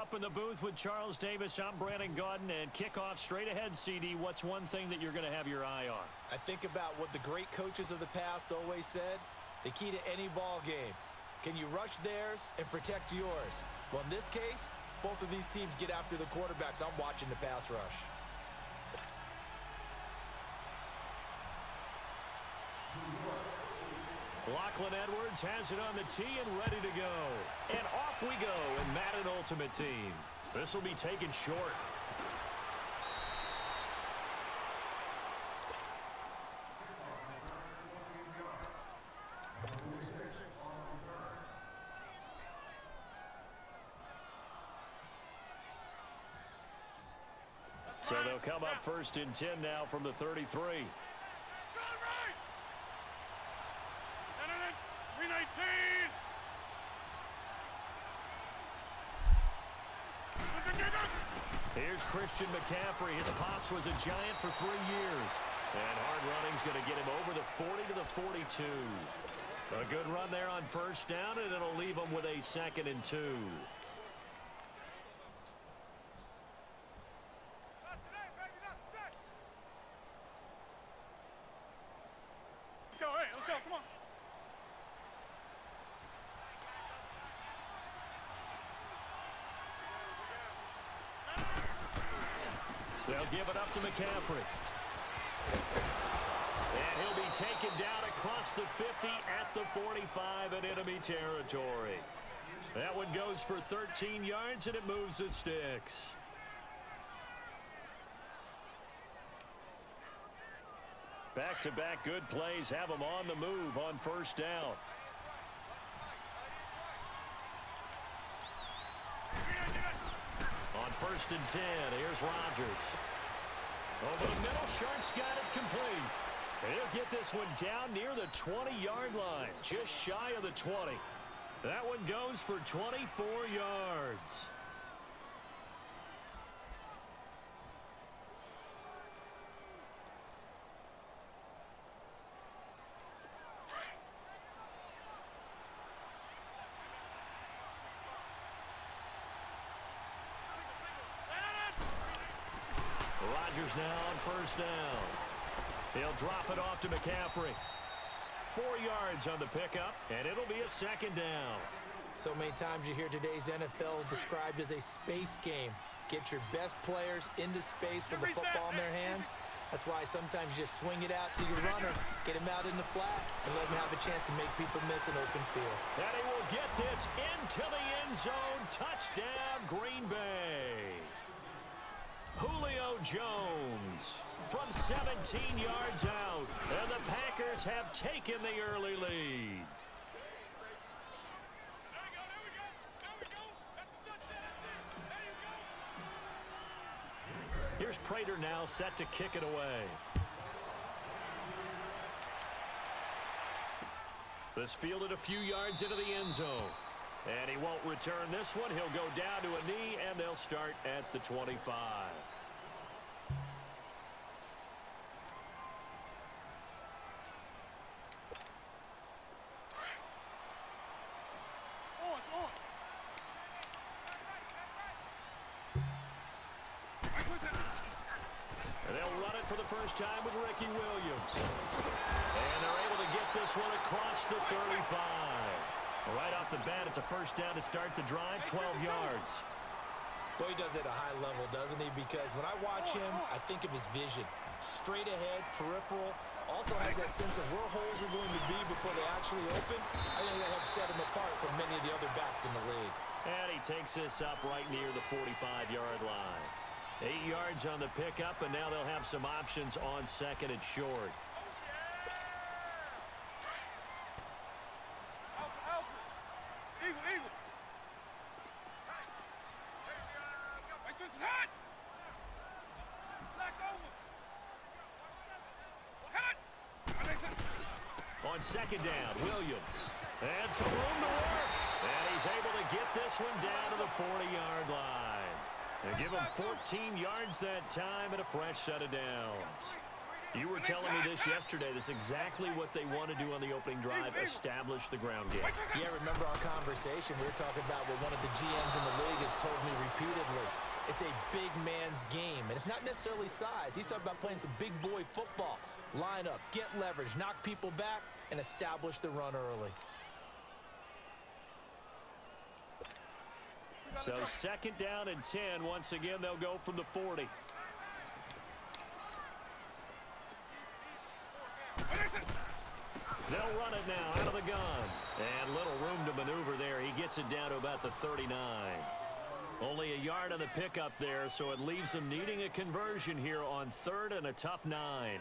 Up in the booth with Charles Davis, I'm Brandon Gaudin, and kickoff straight ahead, CD. What's one thing that you're going to have your eye on? I think about what the great coaches of the past always said. The key to any ball game. Can you rush theirs and protect yours? Well, in this case, both of these teams get after the quarterback, so I'm watching the pass rush. Lachlan Edwards has it on the tee and ready to go. And off we go in Madden Ultimate Team. This will be taken short. So they'll come up first and 10 now from the 33. Here's Christian McCaffrey. His pops was a Giant for 3 years. And hard running's going to get him over the 40 to the 42. A good run there on first down, and it'll leave him with a 2nd and 2. Let's go, come on. They'll give it up to McCaffrey. And he'll be taken down across the 50 at the 45 in enemy territory. That one goes for 13 yards, and it moves the sticks. Back-to-back good plays have them on the move on first down. On first and 10, here's Rodgers. Over the middle, Sharp's got it complete. He'll get this one down near the 20-yard line, just shy of the 20. That one goes for 24 yards. Rodgers now on first down. He'll drop it off to McCaffrey. 4 yards on the pickup, and it'll be a 2nd down. So many times you hear today's NFL described as a space game. Get your best players into space with the football in their hands. That's why sometimes you just swing it out to your runner, get him out in the flat, and let him have a chance to make people miss an open field. And he will get this into the end zone. Touchdown, Green Bay. Julio Jones from 17 yards out, and the Packers have taken the early lead. Here's Prater now set to kick it away. This fielded a few yards into the end zone. And he won't return this one. He'll go down to a knee, and they'll start at the 25. And they'll run it for the first time with Ricky Williams. And they're able to get this one across the 35. Right off the bat, it's a first down to start the drive, 12 yards. Boy, he does it at a high level, doesn't he? Because when I watch him, I think of his vision. Straight ahead, peripheral. Also has that sense of where holes are going to be before they actually open. I think that helps set him apart from many of the other backs in the league. And he takes this up right near the 45-yard line. 8 yards on the pickup, and now they'll have some options on 2nd and short. On 2nd down, Williams. And some room to work. And he's able to get this one down to the 40-yard line. They give him 14 yards that time and a fresh set of downs. You were telling me this yesterday. This is exactly what they want to do on the opening drive, establish the ground game. Yeah, remember our conversation? We were talking about what one of the GMs in the league has told me repeatedly. It's a big man's game, and it's not necessarily size. He's talking about playing some big boy football. Line up, get leverage, knock people back, and establish the run early. So 2nd down and 10. Once again, they'll go from the 40. They'll run it now out of the gun. And little room to maneuver there. He gets it down to about the 39. Only a yard on the pickup there, so it leaves them needing a conversion here on 3rd and a tough 9.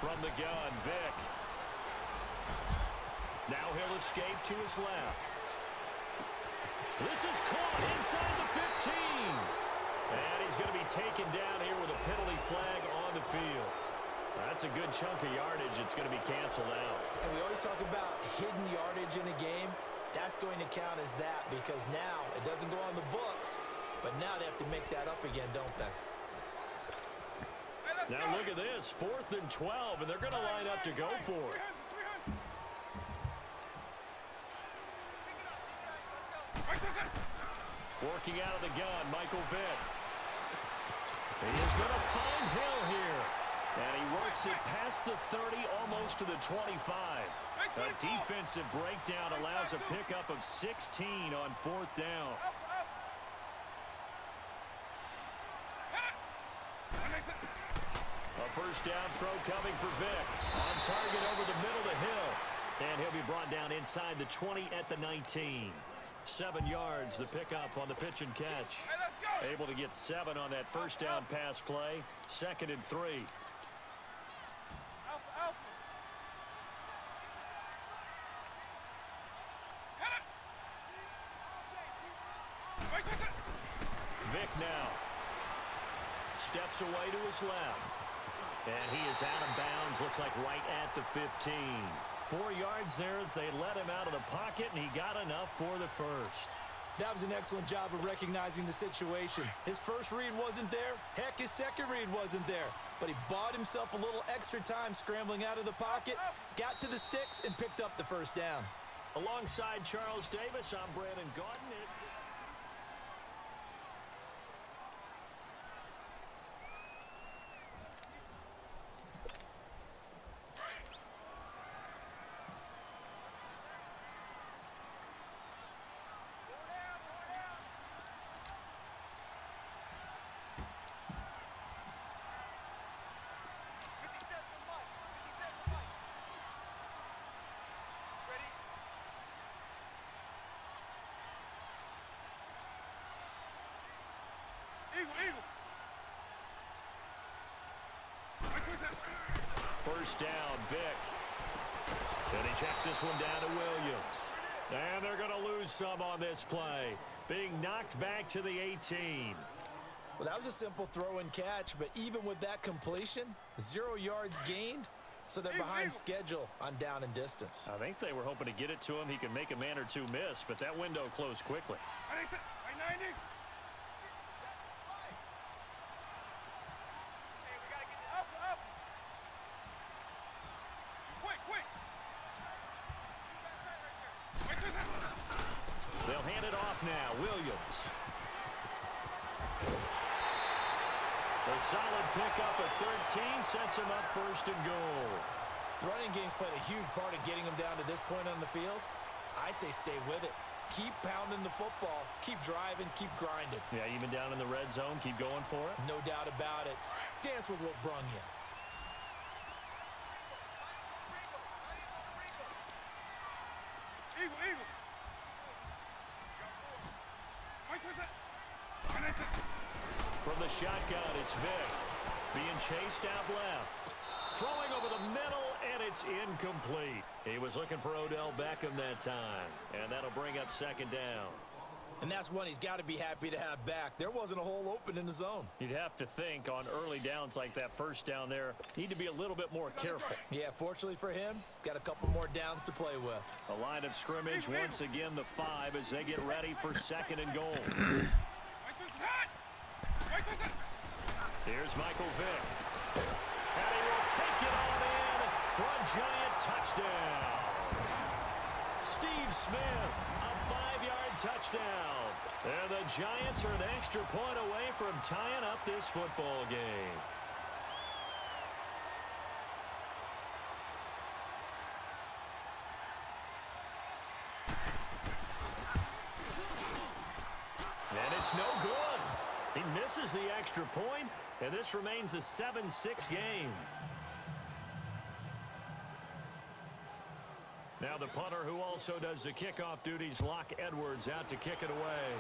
From the gun, Vick. Now he'll escape to his left. This is caught inside the 15. And he's going to be taken down here with a penalty flag on the field. That's a good chunk of yardage. It's going to be canceled out. And we always talk about hidden yardage in a game. That's going to count as that because now it doesn't go on the books, but now they have to make that up again, don't they? Now look at this, 4th and 12, and they're going to line up to go for it. Working out of the gun, Michael Vick. He is going to find Hill here. And he works it past the 30, almost to the 25. A defensive breakdown allows a pickup of 16 on 4th down. A first down throw coming for Vick. On target over the middle to Hill. And he'll be brought down inside the 20 at the 19. 7 yards, the pickup on the pitch and catch. Able to get 7 on that first down pass play. 2nd and 3. Vick now. Steps away to his left. And he is out of bounds, looks like right at the 15. 4 yards there as they let him out of the pocket, and he got enough for the first. That was an excellent job of recognizing the situation. His first read wasn't there. Heck, his second read wasn't there. But he bought himself a little extra time scrambling out of the pocket, got to the sticks, and picked up the first down. Alongside Charles Davis, I'm Brandon Gaudin. It's the first down, Vick. And he checks this one down to Williams. And they're going to lose some on this play. Being knocked back to the 18. Well, that was a simple throw and catch, but even with that completion, 0 yards gained, so they're behind schedule on down and distance. I think they were hoping to get it to him. He could make a man or two miss, but that window closed quickly. They'll hand it off now. Williams. A solid pickup at 13 sets him up 1st and goal. The running game's played a huge part in getting him down to this point on the field. I say stay with it. Keep pounding the football. Keep driving. Keep grinding. Yeah, even down in the red zone, keep going for it. No doubt about it. Dance with what brung you. From the shotgun, it's Vick. Being chased out left. throwing over the middle, and it's incomplete. He was looking for Odell Beckham that time, and that'll bring up second down. And that's one he's got to be happy to have back. There wasn't a hole open in the zone. You'd have to think on early downs like that first down there, need to be a little bit more careful. Yeah, fortunately for him, got a couple more downs to play with. A line of scrimmage, once again the 5 as they get ready for second and goal. Here's Michael Vick. And he will take it on in for a giant touchdown. Steve Smith, a 5-yard touchdown. And the Giants are an extra point away from tying up this football game. And it's no good. He misses the extra point, and this remains a 7-6 game. Now the punter, who also does the kickoff duties, Locke Edwards, out to kick it away.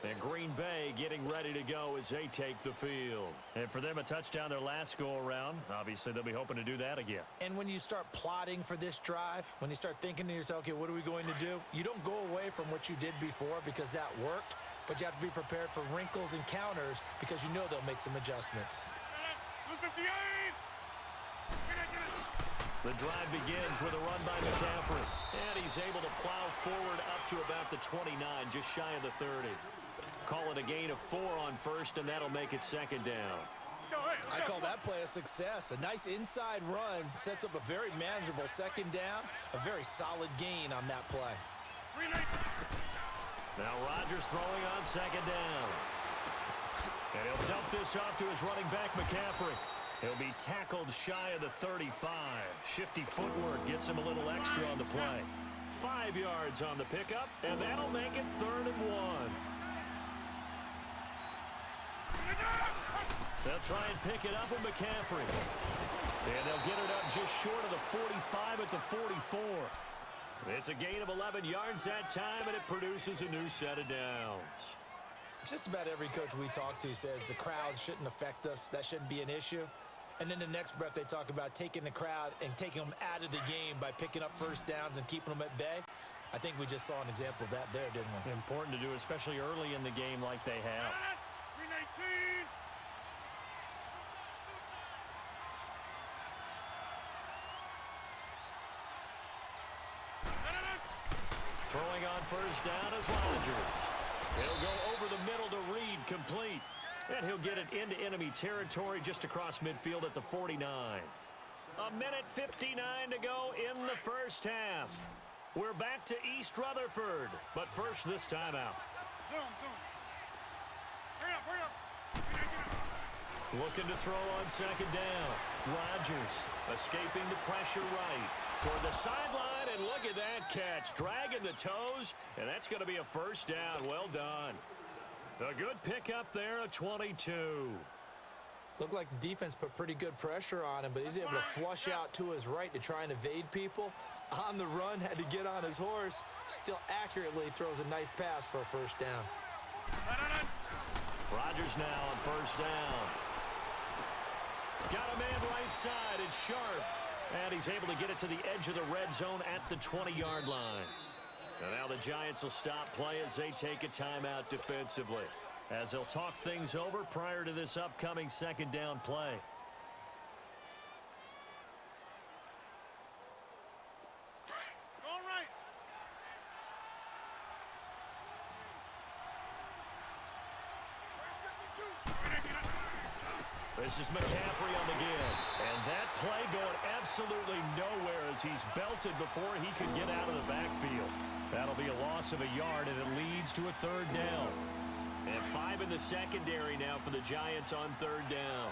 And Green Bay getting ready to go as they take the field. And for them, a touchdown their last go-around. Obviously, they'll be hoping to do that again. And when you start plotting for this drive, when you start thinking to yourself, okay, what are we going to do? You don't go away from what you did before because that worked, but you have to be prepared for wrinkles and counters because you know they'll make some adjustments. The drive begins with a run by McCaffrey. And he's able to plow forward up to about the 29, just shy of the 30. Call it a gain of 4 on first, and that'll make it second down. I call that play a success. A nice inside run sets up a very manageable second down. A very solid gain on that play. Now Rodgers throwing on second down. And he'll dump this off to his running back, McCaffrey. He'll be tackled shy of the 35. Shifty footwork gets him a little extra on the play. 5 yards on the pickup, and that'll make it 3rd and 1. They'll try and pick it up with McCaffrey. And they'll get it up just short of the 45 at the 44. It's a gain of 11 yards that time, and it produces a new set of downs. Just about every coach we talk to says the crowd shouldn't affect us. That shouldn't be an issue. And in the next breath, they talk about taking the crowd and taking them out of the game by picking up first downs and keeping them at bay. I think we just saw an example of that there, didn't we? Important to do, especially early in the game like they have. Throwing on first down is Rodgers. He'll go over the middle to Reed, complete. And he'll get it into enemy territory just across midfield at the 49. A minute 59 to go in the first half. We're back to East Rutherford, but first this time out. Looking to throw on second down. Rodgers escaping the pressure right toward the sideline, and look at that catch. Dragging the toes, and that's going to be a first down. Well done. A good pickup there, a 22. Looked like the defense put pretty good pressure on him, but he's able to flush out to his right to try and evade people. On the run, had to get on his horse. Still accurately throws a nice pass for a first down. Rodgers now on first down. Got a man right side. It's Sharp. And he's able to get it to the edge of the red zone at the 20-yard line. And now the Giants will stop play as they take a timeout defensively, as they'll talk things over prior to this upcoming second down play. All right. This is McCaffrey on the give. And that play going absolutely nowhere as he's belted before he could get out of the backfield. That'll be a loss of a yard, and it leads to a third down. And 5 in the secondary now for the Giants on third down.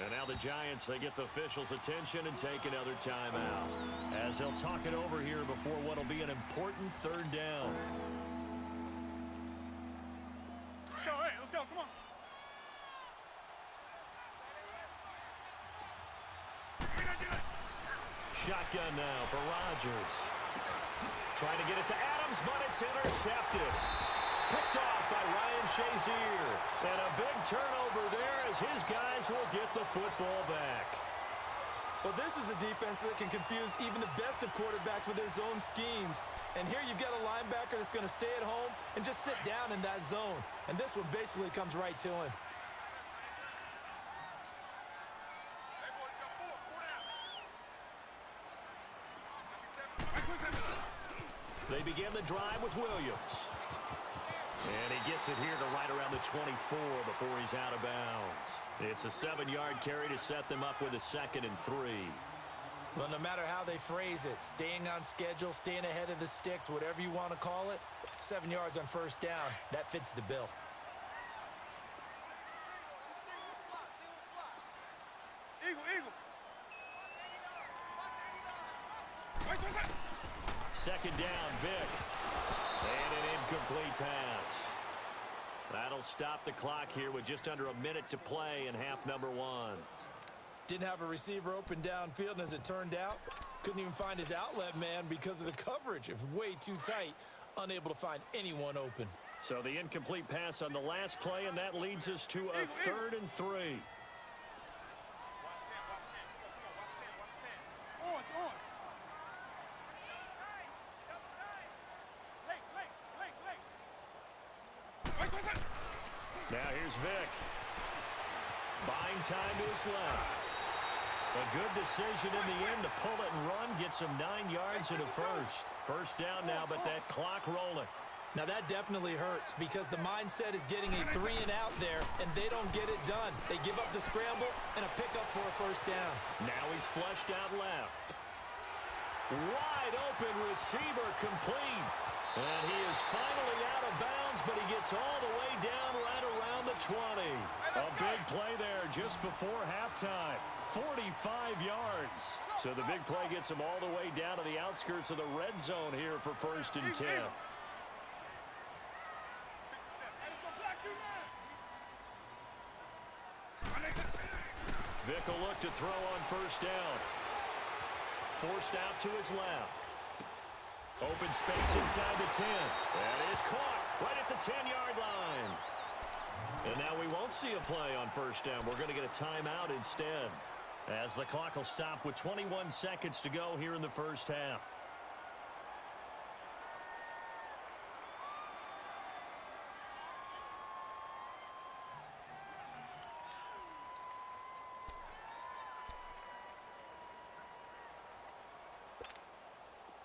And now the Giants, they get the officials' attention and take another timeout, as they'll talk it over here before what will be an important third down. Let's go, hey, let's go, come on. Shotgun now for Rodgers. Trying to get it to Adams, but it's intercepted. Picked off by Ryan Shazier. And a big turnover there as his guys will get the football back. Well, this is a defense that can confuse even the best of quarterbacks with their zone schemes. And here you've got a linebacker that's going to stay at home and just sit down in that zone. And this one basically comes right to him. They begin the drive with Williams. And he gets it here to right around the 24 before he's out of bounds. It's a 7-yard carry to set them up with a 2nd and 3. Well, no matter how they phrase it, staying on schedule, staying ahead of the sticks, whatever you want to call it, 7 yards on first down, that fits the bill. Eagle. Second down, Vic. And an incomplete pass. That'll stop the clock here with just under a minute to play in half number 1. Didn't have a receiver open downfield, and as it turned out, couldn't even find his outlet man because of the coverage. It was way too tight, unable to find anyone open. So the incomplete pass on the last play, and that leads us to a 3rd and 3. Now here's Vic. Buying time to his left. A good decision in the end to pull it and run. Gets him 9 yards and a first. First down now, but that clock rolling. Now that definitely hurts because the mindset is getting a 3 and out there, and they don't get it done. They give up the scramble and a pickup for a first down. Now he's flushed out left. Wide open receiver complete. And he is finally out of bounds, but he gets all the way down right around the 20. A big play there just before halftime. 45 yards. So the big play gets him all the way down to the outskirts of the red zone here for 1st and 10. Vic will look to throw on first down. Forced out to his left. Open space inside the 10. That is caught right at the 10-yard line. And now we won't see a play on first down. We're going to get a timeout instead, as the clock will stop with 21 seconds to go here in the first half.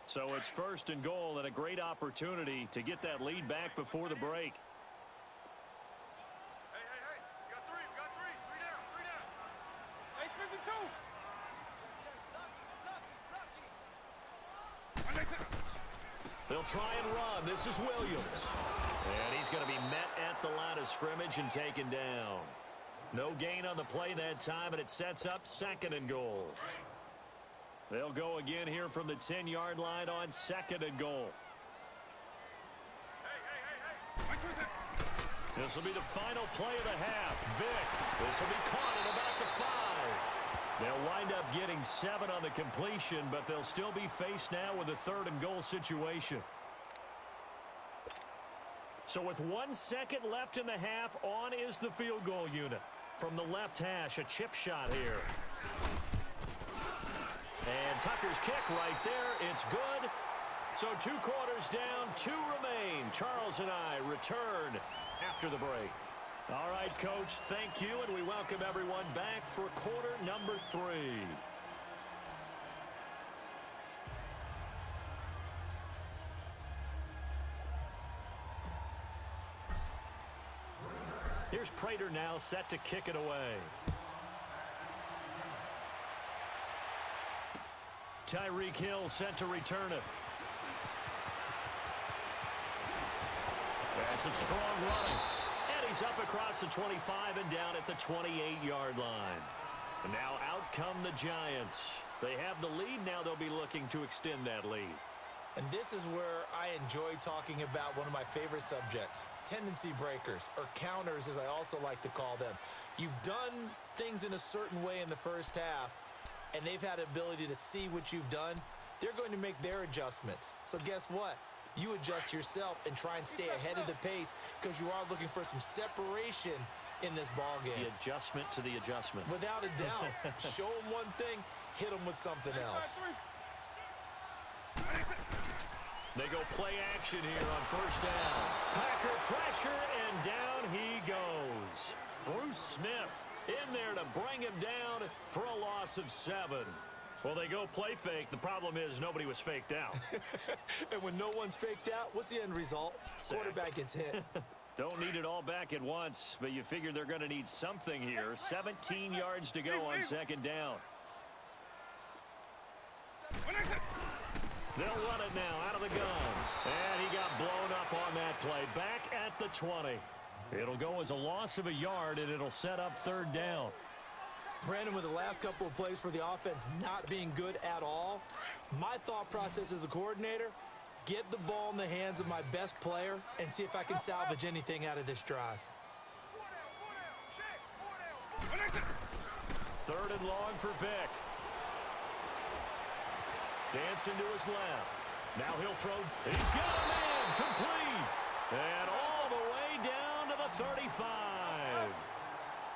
So it's 1st and goal and a great opportunity to get that lead back before the break. Hey. We got three. Three down. Hey, 52. They'll try and run. This is Williams. And he's going to be met at the line of scrimmage and taken down. No gain on the play that time, and it sets up 2nd and goal. They'll go again here from the 10-yard line on 2nd and goal. Hey. This will be the final play of the half. Vic, this will be caught at about the 5. They'll wind up getting 7 on the completion, but they'll still be faced now with a 3rd and goal situation. So with 1 second left in the half, on is the field goal unit. From the left hash, a chip shot here. And Tucker's kick right there. It's good. So 2 quarters down, 2 remain. Charles and I return after the break. All right, Coach, thank you, and we welcome everyone back for quarter number 3. Here's Prater now set to kick it away. Tyreek Hill set to return it. That's some strong running. And he's up across the 25 and down at the 28-yard line. And now out come the Giants. They have the lead. Now they'll be looking to extend that lead. And this is where I enjoy talking about one of my favorite subjects, tendency breakers, or counters as I also like to call them. You've done things in a certain way in the first half, and they've had the ability to see what you've done, they're going to make their adjustments. So guess what? You adjust yourself and try and stay ahead of the pace because you are looking for some separation in this ball game. The adjustment to the adjustment. Without a doubt. Show them one thing, hit them with something else. They go play action here on first down. Packer pressure, and down he goes. Bruce Smith in there to bring him down for a loss of 7. Well, they go play fake. The problem is nobody was faked out. And when no one's faked out, what's the end result? Sack. Quarterback gets hit. Don't need it all back at once, but you figure they're going to need something here. 17 yards to go on second down. They'll run it now out of the gun. And he got blown up on that play. Back at the 20. It'll go as a loss of a yard, and it'll set up third down. Brandon, with the last couple of plays for the offense not being good at all, my thought process as a coordinator, get the ball in the hands of my best player and see if I can salvage anything out of this drive. Third and long for Vic. Dancing to his left. Now he'll throw. He's got a man. Complete. And all the way down to the 35.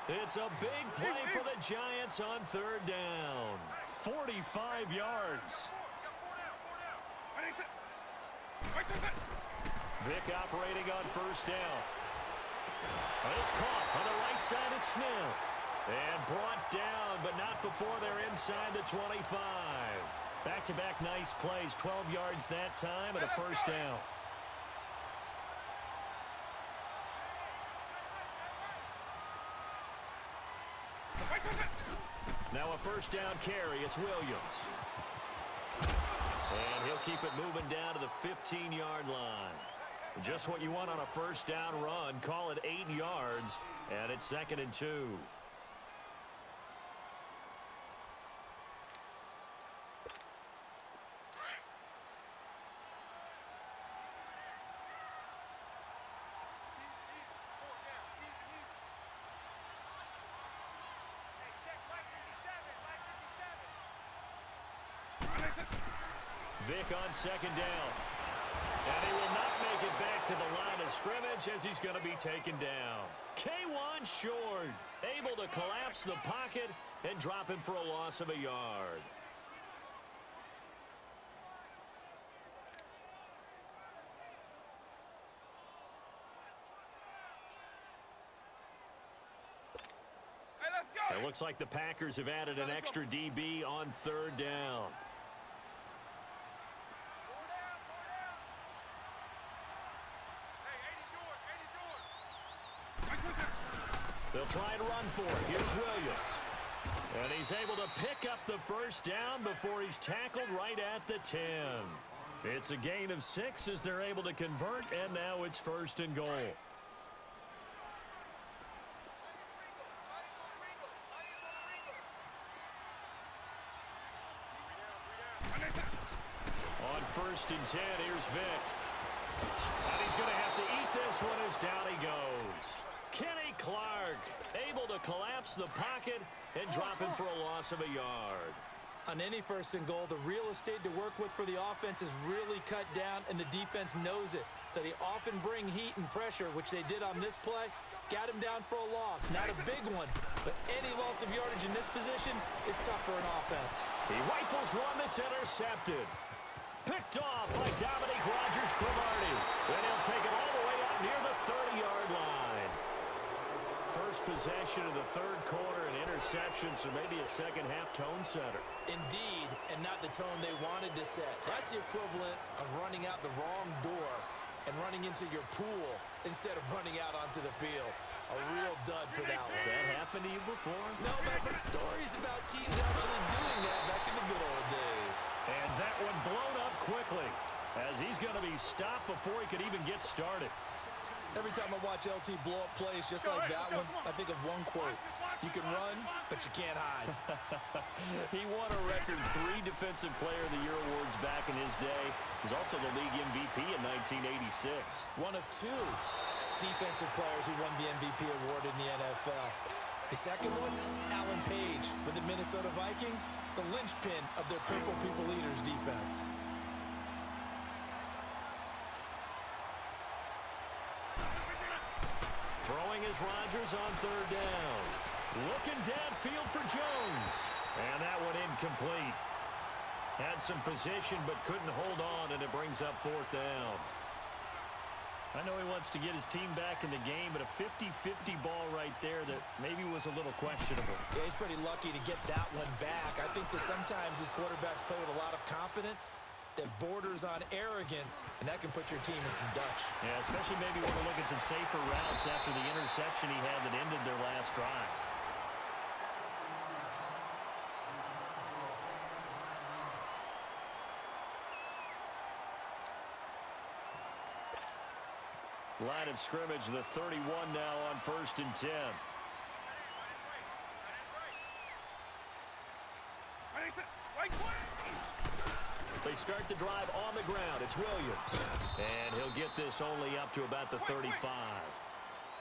It's a big play for the Giants on third down. 45 yards. Vic operating on first down. It's caught on the right side at Smith. And brought down, but not before they're inside the 25. Back-to-back nice plays. 12 yards that time and a first down. Now a first down carry. It's Williams. And he'll keep it moving down to the 15-yard line. Just what you want on a first down run. Call it 8 yards, and it's 2nd and 2. Vic on second down. And he will not make it back to the line of scrimmage as he's going to be taken down. K1 short, able to collapse the pocket and drop him for a loss of a yard. It looks like the Packers have added an extra DB on third down. They'll try and run for it. Here's Williams. And he's able to pick up the first down before he's tackled right at the 10. It's a gain of 6 as they're able to convert, and now it's 1st and goal. On 1st and 10, here's Vic. And he's going to have to eat this one as down he goes. Kenny Clark able to collapse the pocket and drop him for a loss of a yard. On any 1st and goal, the real estate to work with for the offense is really cut down, and the defense knows it. So they often bring heat and pressure, which they did on this play. Got him down for a loss. Not a big one, but any loss of yardage in this position is tough for an offense. He rifles one that's intercepted. Picked off by Dominique Rodgers-Cromartie. And he'll take it all the way up near the 30-yard line. First possession of the third quarter, an interception, so maybe a second-half tone setter. Indeed, and not the tone they wanted to set. That's the equivalent of running out the wrong door and running into your pool instead of running out onto the field. A real dud for that one. Has that happened to you before? No, but I've heard stories about teams actually doing that back in the good old days. And that one blown up quickly as he's going to be stopped before he could even get started. Every time I watch LT blow up plays just like that one, I think of one quote. You can run, but you can't hide. He won a record 3 Defensive Player of the Year awards back in his day. He was also the league MVP in 1986. One of 2 defensive players who won the MVP award in the NFL. The second one, Alan Page with the Minnesota Vikings, the linchpin of their Purple People Eaters defense. Throwing is Rodgers on third down. Looking downfield for Jones. And that one incomplete. Had some position but couldn't hold on, and it brings up fourth down. I know he wants to get his team back in the game, but a 50-50 ball right there that maybe was a little questionable. Yeah, he's pretty lucky to get that one back. I think that sometimes his quarterbacks play with a lot of confidence that borders on arrogance, and that can put your team in some Dutch. Yeah, especially maybe want to look at some safer routes after the interception he had that ended their last drive. Line of scrimmage, the 31 now on 1st and 10. They start the drive on the ground. It's Williams. And he'll get this only up to about the 35.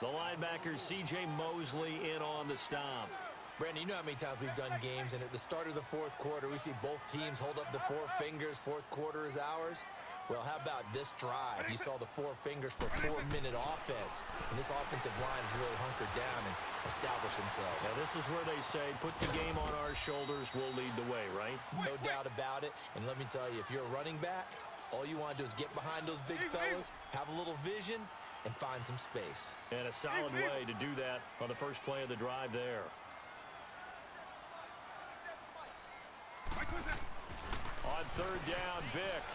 The linebacker, C.J. Mosley, in on the stop. Brandon, you know how many times we've done games, and at the start of the fourth quarter, we see both teams hold up the four fingers. Fourth quarter is ours. Well, how about this drive? You saw the four fingers for 4-minute offense, and this offensive line has really hunkered down and established themselves. Now, this is where they say, put the game on our shoulders, we'll lead the way, right? No doubt about it. And let me tell you, if you're a running back, all you want to do is get behind those big fellas, have a little vision, and find some space. And a solid way to do that on the first play of the drive there. On third down, Vick.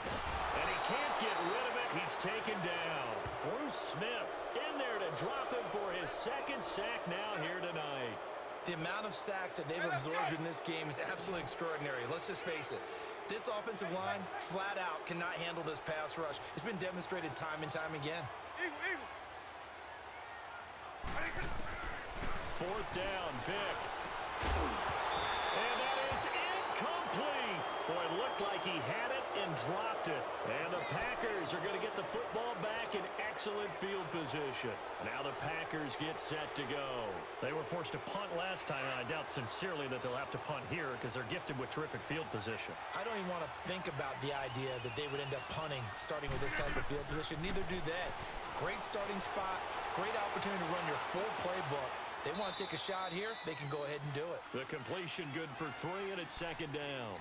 And he can't get rid of it. He's taken down. Bruce Smith in there to drop him for his second sack now here tonight. The amount of sacks that they've absorbed in this game is absolutely extraordinary. Let's just face it. This offensive line, flat out, cannot handle this pass rush. It's been demonstrated time and time again. Fourth down, Vick. And that is incomplete. Boy, it looked like he had it and dropped it. And the Packers are going to get the football back in excellent field position. Now the Packers get set to go. They were forced to punt last time, and I doubt sincerely that they'll have to punt here because they're gifted with terrific field position. I don't even want to think about the idea that they would end up punting starting with this type of field position. Neither do they. Great starting spot, great opportunity to run your full playbook. They want to take a shot here, they can go ahead and do it. The completion good for 3, and it's second down.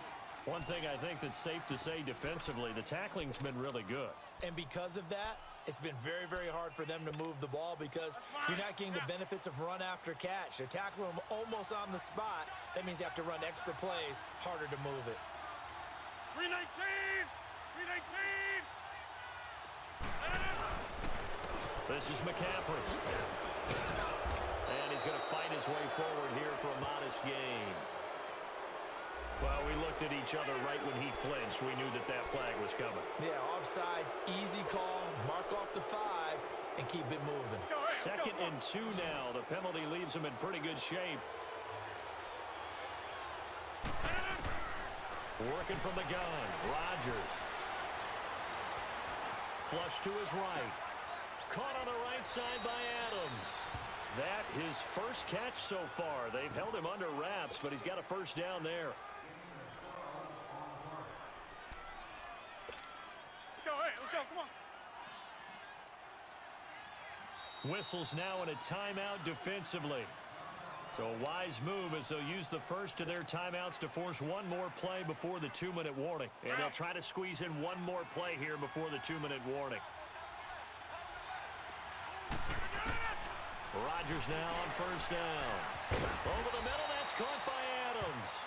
One thing I think that's safe to say defensively, the tackling's been really good. And because of that, it's been very, very hard for them to move the ball because you're not getting the benefits of run after catch. They're tackling them almost on the spot. That means you have to run extra plays, harder to move it. 319! 319! This is McCaffrey. And he's going to fight his way forward here for a modest gain. Well, we looked at each other right when he flinched. We knew that that flag was coming. Yeah, offsides, easy call, mark off the 5, and keep it moving. Second and 2 now. The penalty leaves him in pretty good shape. Working from the gun, Rodgers. Flush to his right. Caught on the right side by Adams. That his first catch so far. They've held him under wraps, but he's got a first down there. Let's go, come on. Whistles now in a timeout defensively. So a wise move as they'll use the first of their timeouts to force one more play before the 2-minute warning. And they'll try to squeeze in one more play here before the 2-minute warning. Rodgers now on first down. Over the middle, that's caught by Adams.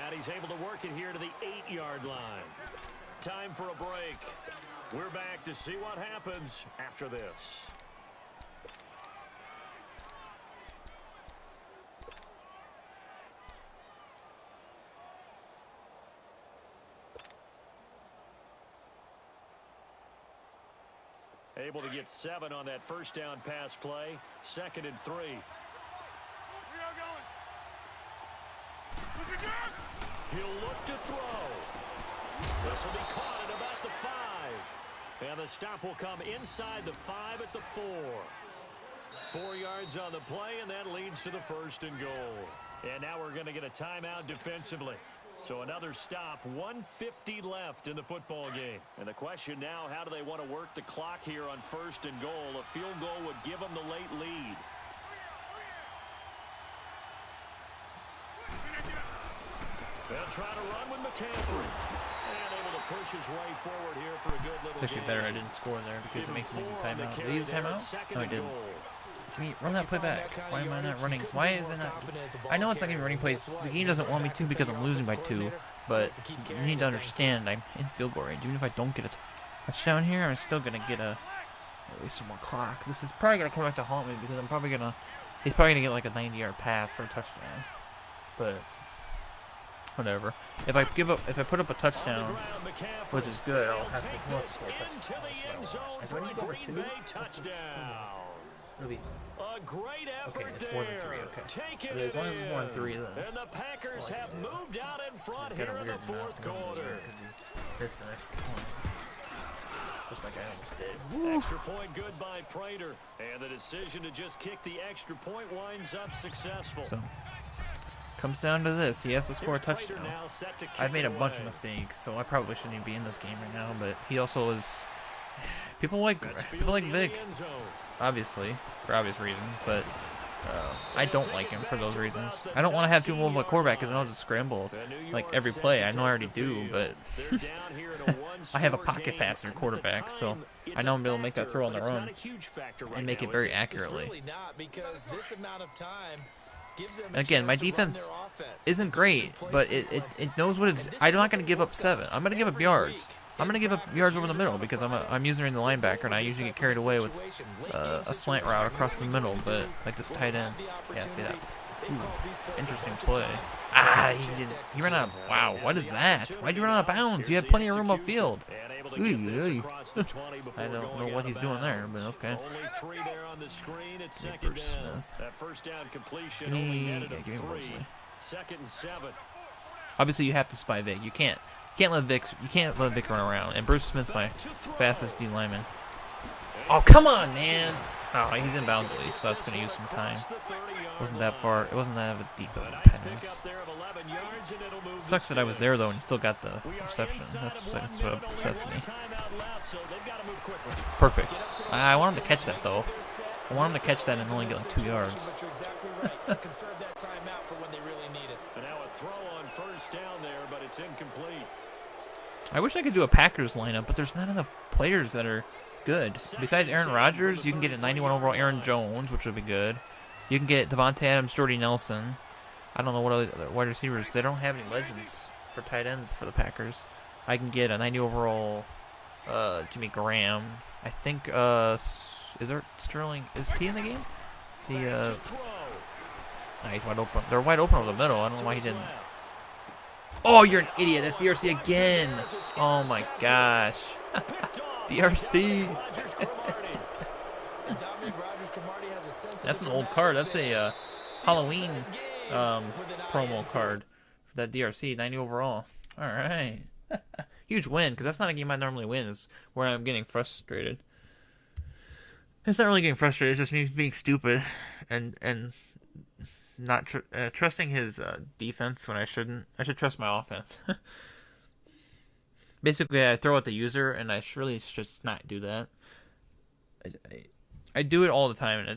And he's able to work it here to the 8-yard line. Time for a break. We're back to see what happens after this. Able to get 7 on that first down pass play. 2nd and 3. We are going. Look at that! He'll look to throw. This will be caught at about the 5. And the stop will come inside the 5 at the 4. 4 yards on the play, and that leads to the 1st and goal. And now we're going to get a timeout defensively. So another stop, 1:50 left in the football game. And the question now, how do they want to work the clock here on 1st and goal? A field goal would give them the late lead. They'll try to run with McCaffrey. And able to push his way forward here for a good little It's actually game. better I didn't score there because it makes him use a timeout. Did he use a There at timeout? second No, he and didn't. goal. Can you run that play back? Why am I not running? Why is it not? I know it's not giving me running plays. The game doesn't want me to because I'm losing by 2. But you need to understand I'm in field goal range. Even if I don't get a touchdown here, I'm still gonna get at least some more clock. This is probably gonna come back to haunt me because he's probably gonna get like a 90-yard pass for a touchdown. But whatever. If I put up a touchdown, which is good, I'll have to go for a touchdown. Do I need to go for 2? It'll be A great effort okay. It's more than 3. Okay. Take But as long as it's more than 3, then. And the Packers have moved out in front It's here kind of in the weird 4th quarter. because he missed an extra point, just like I almost did. Extra point good by Prater. And the decision to just kick the extra point winds up successful. So comes down to this. He has to score a Here's Prater touchdown. now set to kick I've made a it bunch of away. mistakes, so I probably shouldn't even be in this game right now. But he also is. People like That's Vic, fielding in the end zone. obviously, for obvious reasons. But I don't like him for those reasons. I don't want to have too move of a quarterback because I know I'll just scramble like every play. I know I already do, but I have a pocket passer quarterback, so I know I'm able to make that throw on the run and make it very accurately. And again, my defense isn't great, but it knows what it's. I'm not going to give up 7. I'm going to give up yards. I'm going to give up yards over the middle because I'm using the linebacker, and I usually get carried away with a slant route across the middle, but like this tight end. Yeah, see that? Ooh, interesting play. He ran out of, wow, what is that? Why'd you run out of bounds? You had plenty of room upfield. I don't know what he's doing there, but okay. Bruce Smith. That first down completion Give only me netted a Bruce 3. Smith. 2nd and 7. Obviously, you have to spy Vic. You can't let Vic run around. And Bruce Smith's my fastest D lineman. Oh, come on, man! Oh, he's in bounds at least, so that's gonna use some time. Wasn't that far? It wasn't that deep of a pass. Sucks that I was there though and still got the reception. That's what upsets me. Perfect. I want him to catch that though. I want him to catch that and only get like 2 yards. I wish I could do a Packers lineup, but there's not enough players that are good. Besides Aaron Rodgers, you can get a 91 overall Aaron Jones, which would be good. You can get Devontae Adams, Jordy Nelson. I don't know what other wide receivers. They don't have any legends for tight ends for the Packers. I can get a 90 overall Jimmy Graham. I think is there Sterling? Is he in the game? He's wide open. They're wide open over the middle. I don't know why he didn't. Oh, you're an idiot. That's DRC again. Oh my gosh. DRC. That's an old card. That's a Halloween promo card for that DRC, 90 overall. All right. Huge win, because that's not a game I normally win. Is where I'm getting frustrated. It's not really getting frustrated. It's just me being stupid and not trusting his defense when I shouldn't. I should trust my offense. Basically, I throw at the user, and I really should not do that. I do it all the time, and